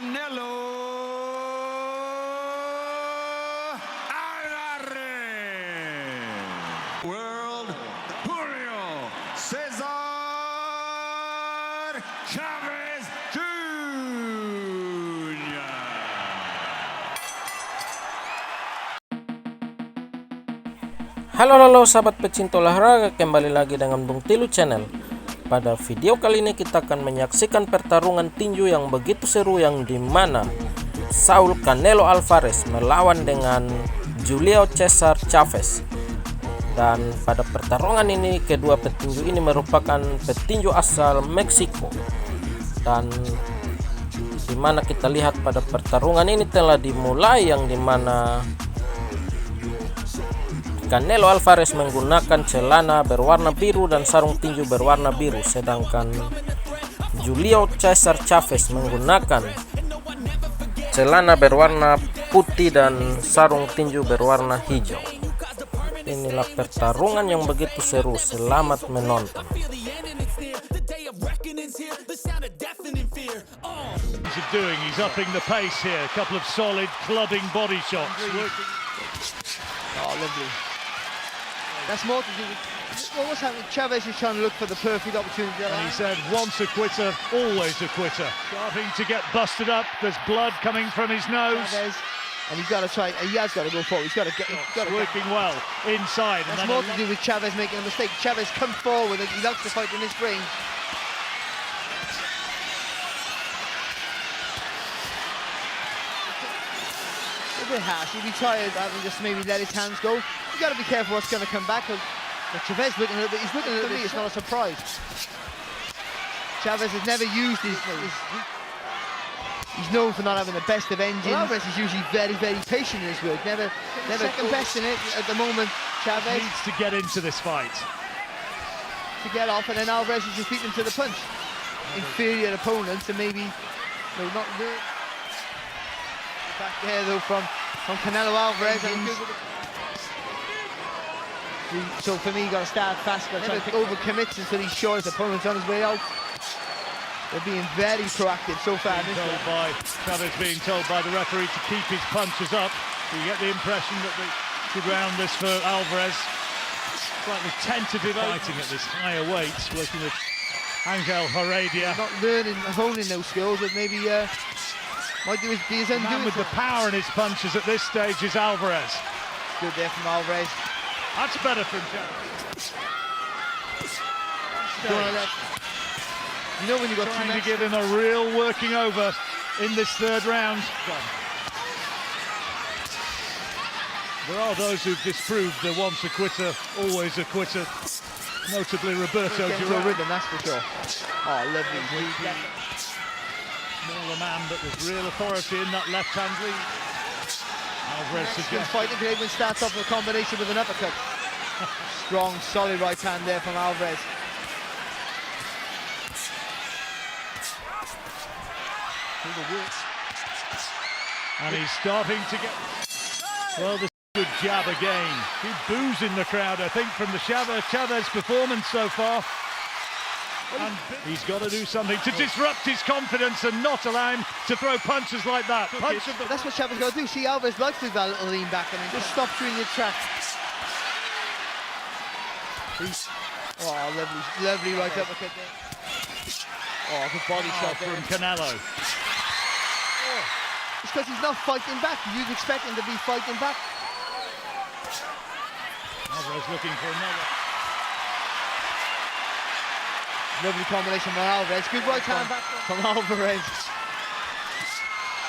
Canelo Alvarez. World Julio Cesar Chaves Jr. Halo sahabat pecinta olahraga, kembali lagi dengan Bung Tilu Channel. Pada video kali ini kita akan menyaksikan pertarungan tinju yang begitu seru, yang dimana Saul Canelo Alvarez melawan dengan Julio Cesar Chavez. Dan pada pertarungan ini kedua petinju ini merupakan petinju asal Meksiko. Dan dimana kita lihat pada pertarungan ini telah dimulai, yang dimana Canelo Alvarez menggunakan celana berwarna biru dan sarung tinju berwarna biru, sedangkan Julio Cesar Chavez menggunakan celana berwarna putih dan sarung tinju berwarna hijau. Inilah pertarungan yang begitu seru, selamat menonton. He's upping the pace here. A couple of solid clubbing body shots. Oh, lovely. That's more to do with what's happening. Chavez is trying to look for the perfect opportunity. And he said, once a quitter, always a quitter. Starting to get busted up. There's blood coming from his nose. Chavez, and he's got to try. He has got to go forward. He's got to get. Working well inside. That's more to do with Chavez making a mistake. Chavez come forward. He likes to fight in this ring. A bit harsh. He'd be tired having just maybe let his hands go. You got to be careful what's going to come back. But Chavez looking a little bit. He's looking a little bit. It's not a surprise. Chavez has never used his. He's known for not having the best of engines. Alvarez is usually very patient in his work. Never second best in it at the moment. Chavez needs to get into this fight. To get off, and then Alvarez is just beating him to the punch. Inferior opponents, and maybe not really. Back there though from Canelo Alvarez. So for me, you got to start fast. Never overcommits until he's sure his opponent's on his way out. They're being very proactive so far. Chavez being told by the referee to keep his punches up. You get the impression that they should round this for Alvarez. Slightly tentative fighting at this higher weight, working with Angel Heredia. Not honing those skills, but maybe might do be his own. The man with the power in his punches at this stage is Alvarez. Good there from Alvarez. That's better from Chavez. You know when you got trying to give him a real working over in this third round. There are those who've disproved the once a quitter, always a quitter. Notably Roberto Duran. Rhythm, that's for sure. Oh, lovely. Smaller man, but with real authority in that left-hand lead. Alvarez suggests fighting today when starts off with a combination with an uppercut. Strong, solid right hand there from Alvarez. And he's starting to get... Well, this good jab again. Few boos in the crowd, I think, from the Chavez performance so far. And he's got to do something to disrupt his confidence and not allow him to throw punches like that. That's what Chavez got to do. See, Alvarez likes to do that little lean back and just stop you in your tracks. Oh, lovely right uppercut there. Oh, good body shot from Canelo. It's because he's not fighting back. You'd expect him to be fighting back. Alvarez looking for another. Lovely combination from Alvarez. Good right hand back from Alvarez.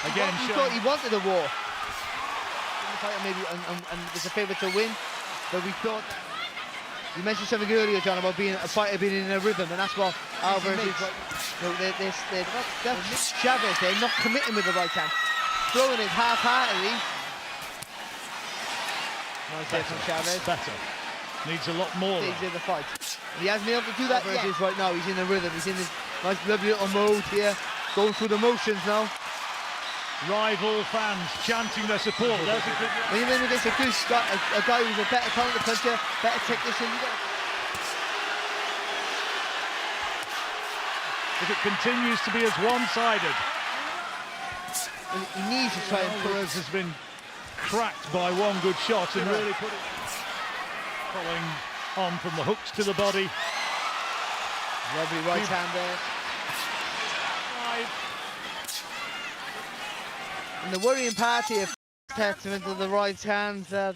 Again, he thought he wanted a war. Maybe and there's a favourite to win, but we thought. You mentioned something earlier, John, about being a fighter being in a rhythm, and that's what Alvarez is. That's Chavez. They're not committing with the right hand, throwing it half-heartedly. Nice there from Chavez. Better. Needs a lot more. Stays in the fight. He hasn't been able to do that yet. Right now, he's in a rhythm. He's in this nice, lovely little mode here, going through the motions now. Rival fans chanting their support. When you're in against a guy who's a better counter puncher, better technician, if it continues to be as one-sided, He needs to try and put. Alvarez has been cracked by one good shot and really put it. Following on from the hooks to the body. Lovely right hand there. And the worrying part here, testament to the right hand, that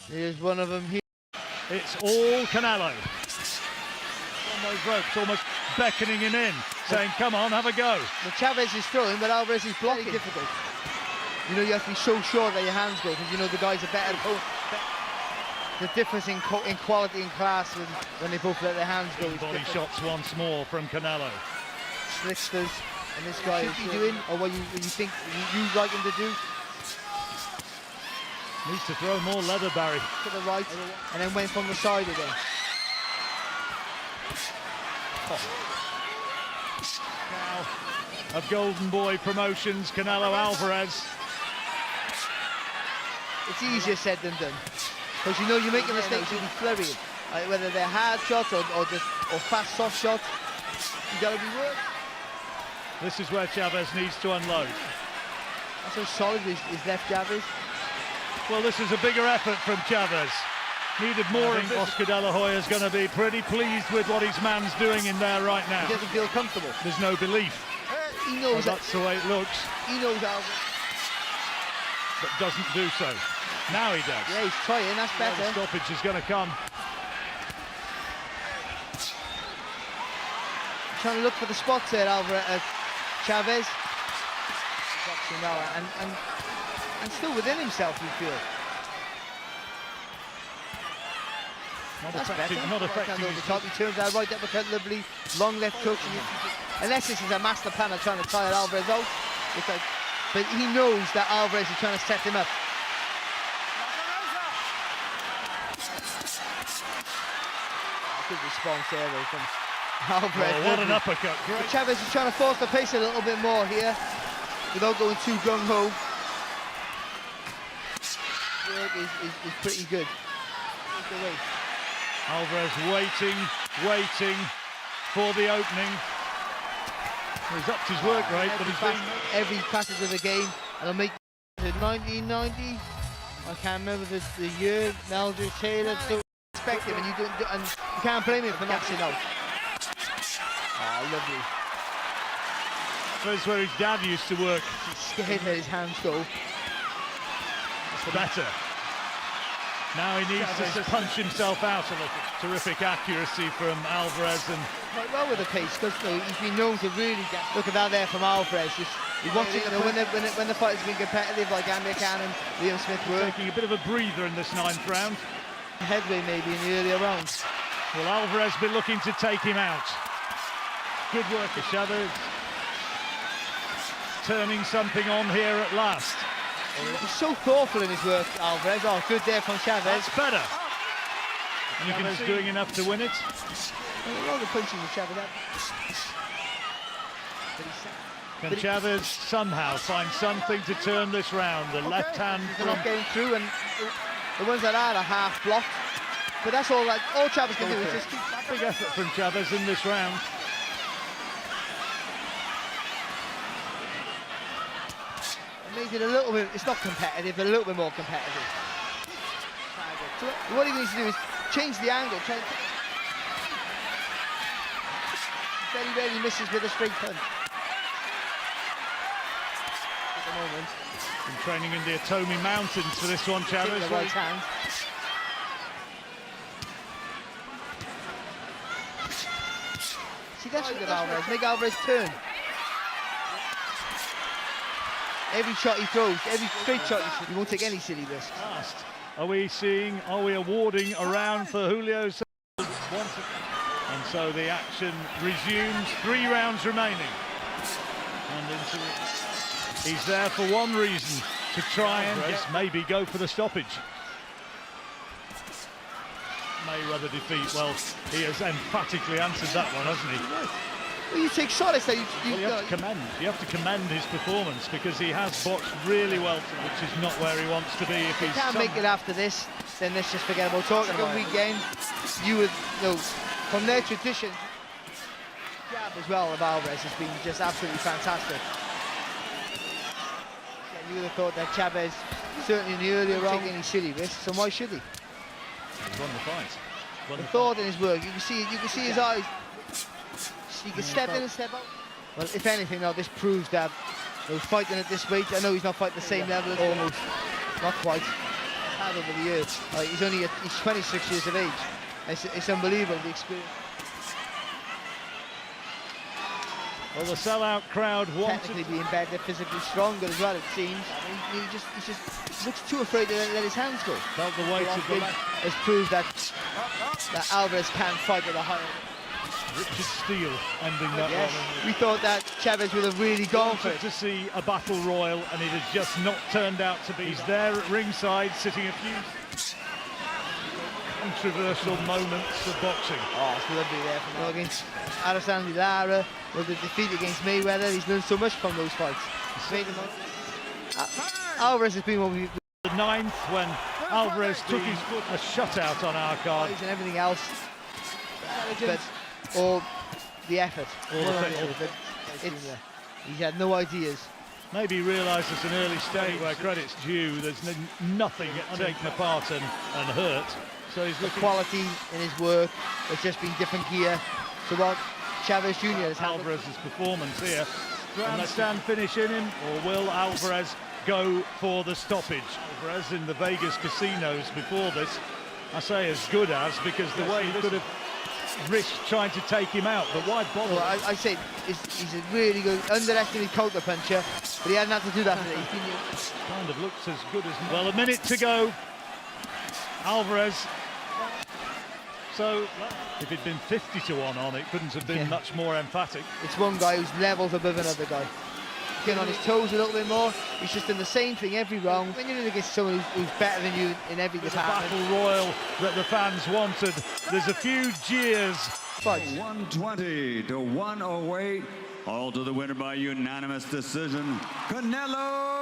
here's one of them here. It's all Canelo. On those ropes, almost beckoning him in, saying, come on, have a go. The Chavez is throwing, but Alvarez is blocking. Very difficult. You know, you have to be so sure that your hands go, because you know the guys are better. The difference in quality and class when they both let their hands go. Body shots once more from Canelo. Slicksters, and this guy is doing, or what you think you'd like him to do. Needs to throw more leather, Barry. To the right, and then went from the side again. Now, of Golden Boy Promotions, Canelo Alvarez. It's easier said than done. Because you know you make a mistake, you'll be flurrying. Whether they're hard shots or fast, soft shots, you gotta be worried. This is where Chavez needs to unload. That's how solid his left jab is. Well, this is a bigger effort from Chavez. Needed more. I think Oscar De La Hoya is going to be pretty pleased with what his man's doing in there right now. He doesn't feel comfortable. There's no belief. He knows that's the way it looks. He knows Alvarez. But doesn't do so. Now he does. Yeah, he's trying, that's better. The stoppage is going to come. Trying to look for the spots there, Chavez. And still within himself, you feel. Not effective. Over the top. He turns out right uppercut, lovely long left hook. Unless this is a master plan of trying to tire Alvarez out. But he knows that Alvarez is trying to set him up. Good response there though from Alvarez. Oh, what an uppercut. Great. Chavez is trying to force the pace a little bit more here without going too gung-ho. Work is pretty good. Alvarez waiting for the opening. He's upped his work rate, but he's been every passage of the game, and I'll make it 1990. I can't remember the year. Melder Taylor, so respect him, and you can't blame him for not sitting out. Oh, lovely. That's where his dad used to work. He's scared that his hands go. It's better. Now he needs to punch himself out a little. Terrific accuracy from Alvarez, and quite well with the pace, because he's been known to really look at that there from Alvarez. He wants it, when the fight has been competitive, like Andy Cannon, Liam Smith were. Taking a bit of a breather in this 9th round. Headway maybe in the earlier rounds. Will Alvarez be looking to take him out? Good work of Chavez. Turning something on here at last. He's so thoughtful in his work, Alvarez. Oh, good there from Chavez. That's better. And you can see doing enough to win it. A lot of punching with Chavez. Can Chavez somehow find something to turn this round? The left hand from not getting through, and the ones that are half blocked. But that's all Chavez can do is just keep that. Big effort from Chavez in this round. Made it a little bit, it's not competitive, but a little bit more competitive. So what he needs to do is change the angle. Very rarely misses with a straight punch. At the moment. Been training in the Atomi Mountains for this one, Chavez. The right hand. See, that's what Alvarez. Make Alvarez turn. Every shot he throws, every straight shot he won't take any silly risk. Are we awarding a round for Julio Chaves Jr? And so the action resumes, 3 rounds remaining. And into it. He's there for one reason, to try and maybe go for the stoppage. Mayweather defeat, well, he has emphatically answered that one, hasn't he? Well, you take solace that you have to commend his performance, because he has boxed really well, which is not where he wants to be. If he can't make it after this, then let's just forget about talking about weekend. You would know from their tradition, jab as well of Alvarez has been just absolutely fantastic. You would have thought that Chavez, certainly in the earlier round, taking any silly risks, so why should he? He's won the fight. The thought in his work, you can see his eyes. He can step in and step out. Well, if anything, now this proves that fighting at this weight, I know he's not fighting the same level as almost, not quite. Had over the years. He's 26 years of age. It's unbelievable, the experience. Well, the sellout crowd wanted Technically being better, physically stronger as well, it seems. I mean, he just looks too afraid to let his hands go. felt the weight of the has proved that Alvarez can fight at a higher level. Richard Steele ending that Yes, one. we thought that Chavez would have really gone for it. To see a battle royal, and it has just not turned out to be. He's there at ringside, sitting a few controversial moments of boxing. Oh, it's lovely there from him. Against Alessandro Lara, with the defeat against Mayweather, he's learned so much from those fights. Alvarez has been what we... The 9th, when Alvarez took his foot, a shutout on our card. And everything else, but or the effort. He's had no ideas. Maybe he realised at an early stage where credit's due, there's nothing taken apart and hurt. So he's looking... quality in his work, it's just been different gear. So what Chavez Jr. has had. Alvarez's performance here. Grandstand finish in him, or will Alvarez go for the stoppage? Alvarez in the Vegas casinos before this, I say as good as, because the way he could have risked trying to take him out, but why bother? Well, I say he's a really good, underestimated counter puncher, but he hasn't had to do that today. Kind of looks as good as... Well, a minute to go. Alvarez. So, if it'd been 50-1 on, it couldn't have been much more emphatic. It's one guy who's levels above another guy. Getting on his toes a little bit more. He's just done the same thing every round. When you're in against someone who's better than you in every department. The battle royal that the fans wanted. There's a few jeers. 120 to 108. All to the winner by unanimous decision, Canelo